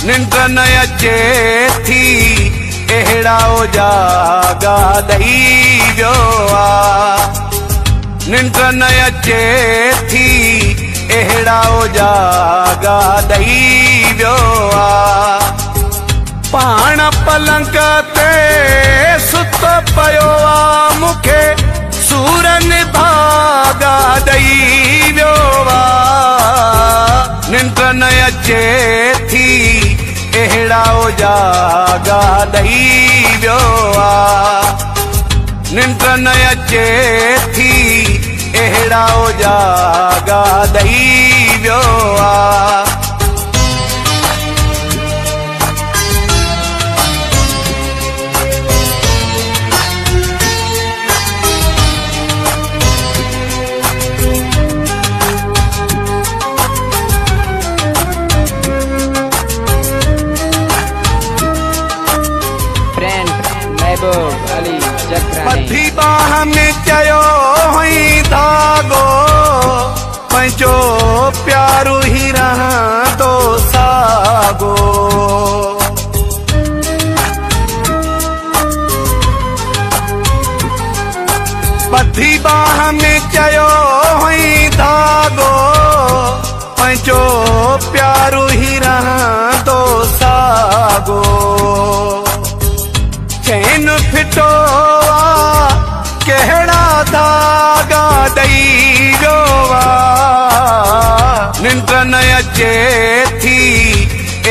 निंड न अचे थी अहिड़ा जागा ॾई वियो आहे। निंड न अचे थी अहिड़ा जागा ॾई वियो आहे। पाण पलंग ते सुत पियो आहे मूंखे सूरनि भागा ॾई वियो आहे। निंड न अचे थी अहिड़ा जागा ॾई वियो आहे। निंड न अचे थी अहिड़ा जागा ॾई वियो आहे। पथी बाह में चयो हुई धागो पंहिंजो प्यारो ही रहंदो सागो। पथी बाह में चयो हुई धागो पंहिंजो प्यारो ही रहंदो सागो। चैन फिटो कहिड़ा धागा ॾई वियो आहे। निंड न अचे थी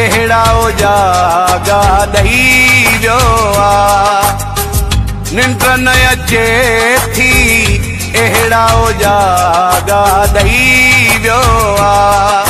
अहिड़ा जागा ॾई वियो आहे। निंड न अचे थी अहिड़ा जागा ॾई वियो आहे।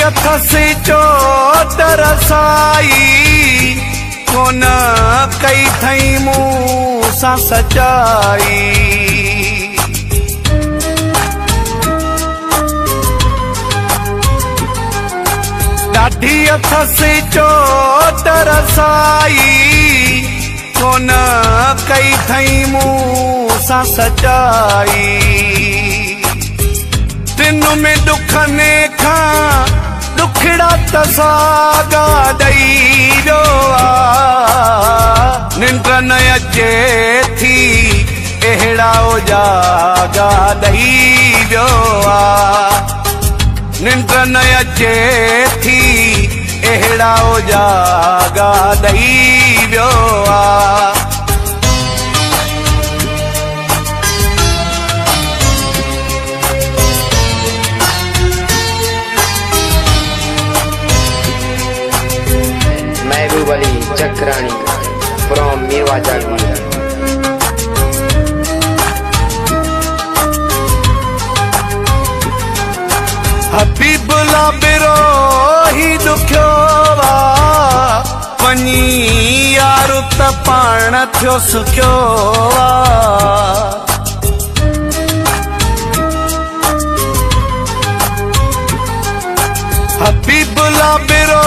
अथसि चोट रसाई कोन कई थई मूं सां सचाई। ॾाढी अथसि चोट रसाई कोन कई थई मूं सां सचाई। तिन में दुखने खां दुखड़ा तसागा ॾई वियो आहे। निंड न अचे थी अहिड़ा जागा ॾई वियो आहे। निंड न अचे थी अहिड़ा जागा ॾई वियो आहे। महबूबली चक्राणी फ्रॉम मीरवा जागीर। हबीबुल्ला बिरो ही दुखियो आहे वञी यार त पाण थियो सुखियो आहे। हबीबुल्ला बिरो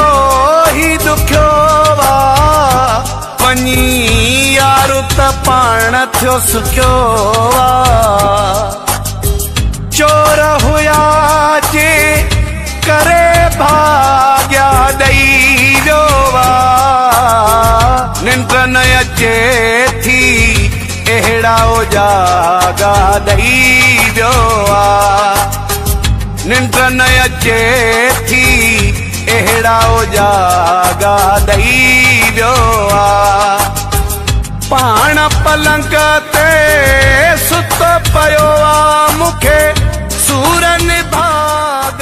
ही दुखियो वञी यार त पाण थियो सुखियो आहे। चोर हुया जे करे भाग्या ॾई वियो आहे। निंड न अचे थी अहिड़ा जागा ॾई वियो आहे। निंड न अचे थी अहिड़ा जागा ॾई वियो आहे। पाण पलंग ते सुत पियो आहे मूंखे सूरनि भागा